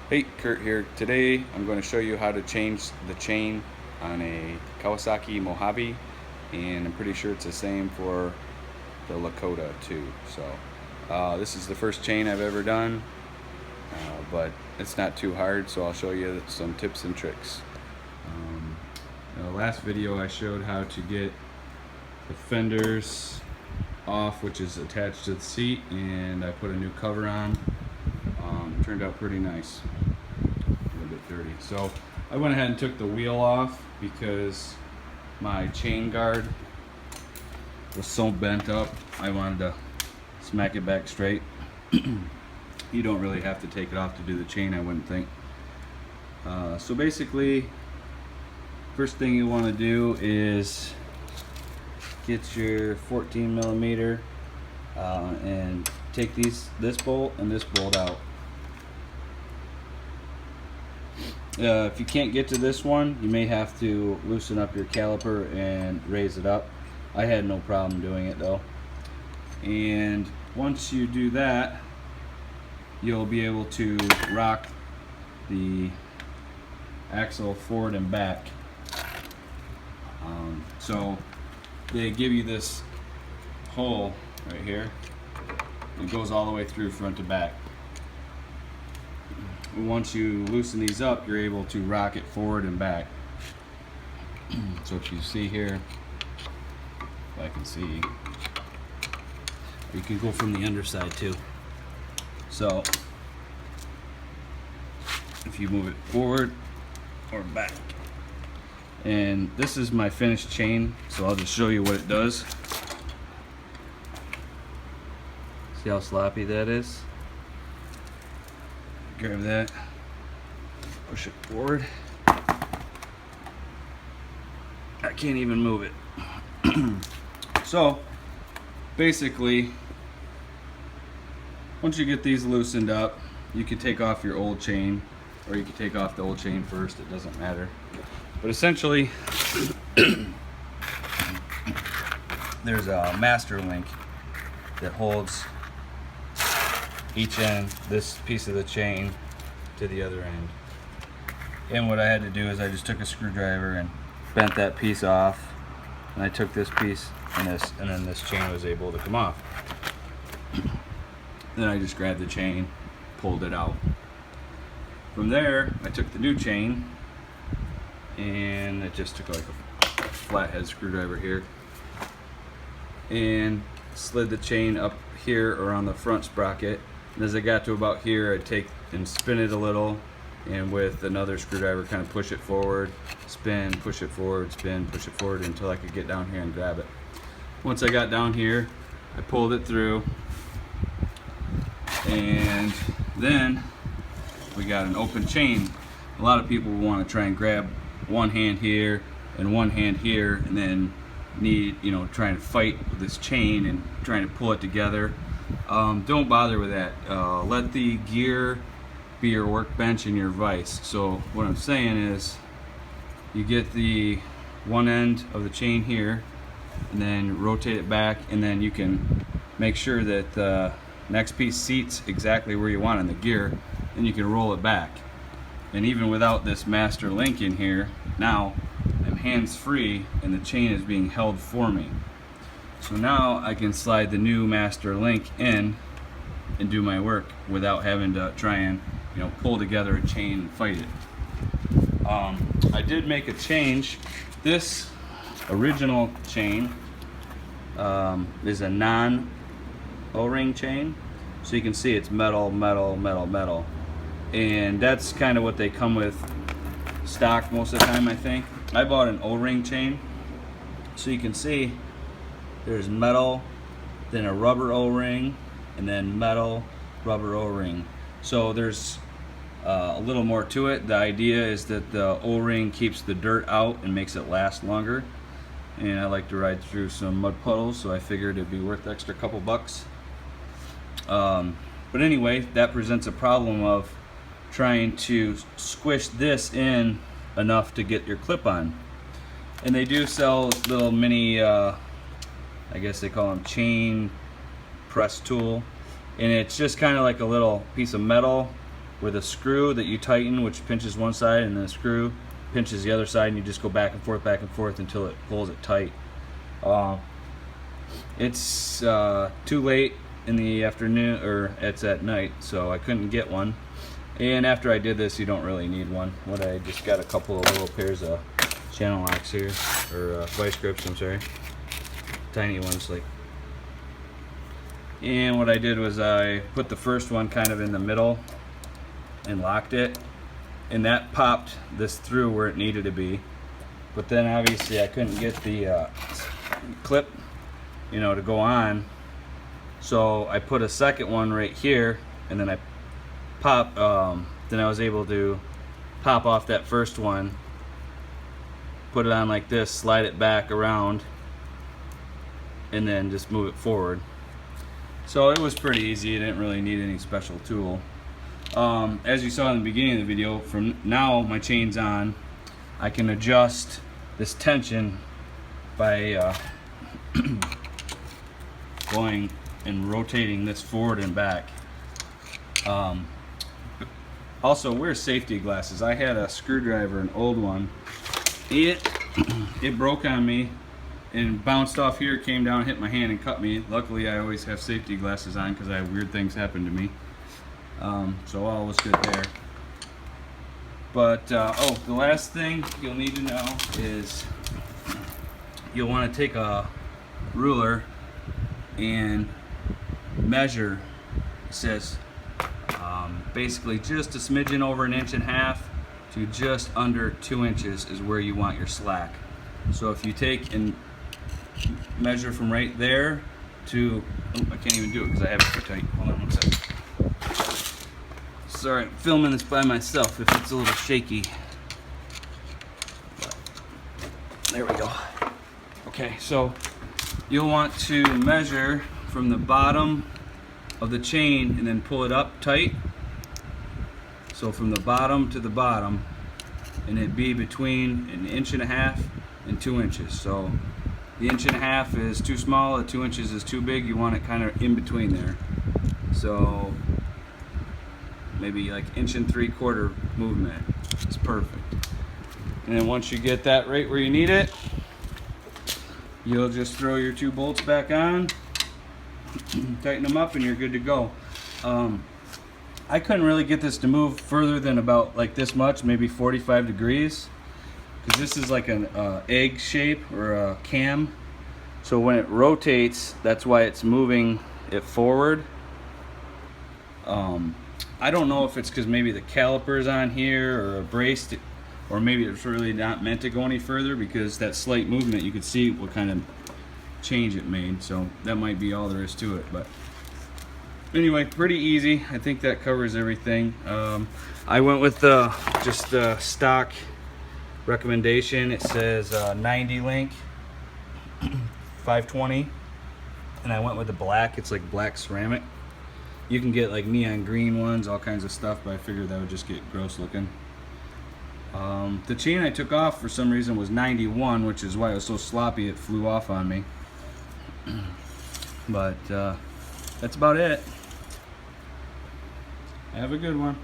Hey, Kurt here. Today I'm going to show you how to change the chain on a Kawasaki Mojave, and I'm pretty sure it's the same for the Lakota too. So this is the first chain I've ever done, but it's not too hard, so I'll show you some tips and tricks. In the last video I showed how to get the fenders off, which is attached to the seat, and I put a new cover on. Turned out pretty nice. A little bit dirty. So I went ahead and took the wheel off because my chain guard was so bent up. I wanted to smack it back straight. You don't really have to take it off to do the chain, I wouldn't think. So basically, first thing you want to do is get your 14 millimeter and take this bolt and this bolt out. If you can't get to this one, you may have to loosen up your caliper and raise it up. I had no problem doing it though. And once you do that, you'll be able to rock the axle forward and back. So they give you this hole right here. It goes all the way through front to back. Once you loosen these up, you're able to rock it forward and back. So if you see here, if I can see, you can go from the underside too. So if you move it forward or back, and this is my finished chain, so I'll just show you what it does. See how sloppy that is? Grab that, push it forward. I can't even move it. So basically, once you get these loosened up, you can take off your old chain, or you can take off the old chain first, it doesn't matter. But essentially, there's a master link that holds each end, this piece of the chain, to the other end. And what I had to do is I just took a screwdriver and bent that piece off, and I took this piece and this, and then this chain was able to come off. Then I just grabbed the chain, pulled it out. From there, I took the new chain, and it just took like a flathead screwdriver here, and slid the chain up here around the front sprocket. And as I got to about here, I'd take and spin it a little, and with another screwdriver kind of push it forward, spin, push it forward, spin, push it forward until I could get down here and grab it. Once I got down here, I pulled it through, and then we got an open chain. A lot of people want to try and grab one hand here and one hand here, and then trying to fight with this chain and trying to pull it together. Don't bother with that. Let the gear be your workbench and your vise. So what I'm saying is, you get the one end of the chain here, and then rotate it back, and then you can make sure that the next piece seats exactly where you want in the gear, then you can roll it back. And even without this master link in here, now I'm hands-free and the chain is being held for me. So now I can slide the new master link in and do my work without having to try and pull together a chain and fight it. I did make a change. This original chain is a non O-ring chain, so you can see it's metal, metal, metal, metal, and that's kind of what they come with stock most of the time. I think I bought an O-ring chain, so you can see there's metal, then a rubber O-ring, and then metal, rubber O-ring. So there's a little more to it. The idea is that the O-ring keeps the dirt out and makes it last longer. And I like to ride through some mud puddles, so I figured it'd be worth the extra couple bucks. But anyway, that presents a problem of trying to squish this in enough to get your clip on. And they do sell little mini I guess they call them chain press tool, and it's just kind of like a little piece of metal with a screw that you tighten, which pinches one side, and then a screw pinches the other side, and you just go back and forth until it pulls it tight. It's too late in the afternoon, or it's at night, so I couldn't get one. And after I did this, you don't really need one. What I just got a couple of little pairs of channel locks here, or vice grips, I'm sorry, tiny ones like. And what I did was I put the first one kind of in the middle and locked it, and that popped this through where it needed to be. But then obviously I couldn't get the clip, you know, to go on, so I put a second one right here, and then I then I was able to pop off that first one, put it on like this, slide it back around, and then just move it forward. So it was pretty easy. It didn't really need any special tool. As you saw in the beginning of the video, from now my chain's on, I can adjust this tension by going and rotating this forward and back. Also, wear safety glasses. I had a screwdriver, an old one. It broke on me and bounced off here, came down, hit my hand, and cut me. Luckily, I always have safety glasses on because I have weird things happen to me. So all was good there. But oh, the last thing you'll need to know is you'll want to take a ruler and measure. It says basically just a smidgen over 1.5 inches to just under 2 inches is where you want your slack. So if you take and measure from right there to, oh, I can't even do it because I have it too tight. Hold on one second. Sorry, I'm filming this by myself if it's a little shaky. But there we go. Okay, so you'll want to measure from the bottom of the chain and then pull it up tight. So from the bottom to the bottom, and it'd be between 1.5 inches and 2 inches. So the 1.5 inches is too small, the 2 inches is too big. You want it kind of in between there. So maybe like 1.75 inch movement. It's perfect. And then once you get that right where you need it, you'll just throw your 2 bolts back on, tighten them up, and you're good to go. I couldn't really get this to move further than about like this much, maybe 45 degrees, because this is like an egg shape or a cam. So when it rotates, that's why it's moving it forward. I don't know if it's because maybe the caliper's on here or braced, or maybe it's really not meant to go any further, because that slight movement, you could see what kind of change it made. So that might be all there is to it. But anyway, pretty easy. I think that covers everything. I went with just the stock recommendation. It says 90 link, 520, and I went with the black. It's like black ceramic. You can get like neon green ones, all kinds of stuff, but I figured that would just get gross looking. The chain I took off for some reason was 91, which is why it was so sloppy it flew off on me. But that's about it. Have a good one.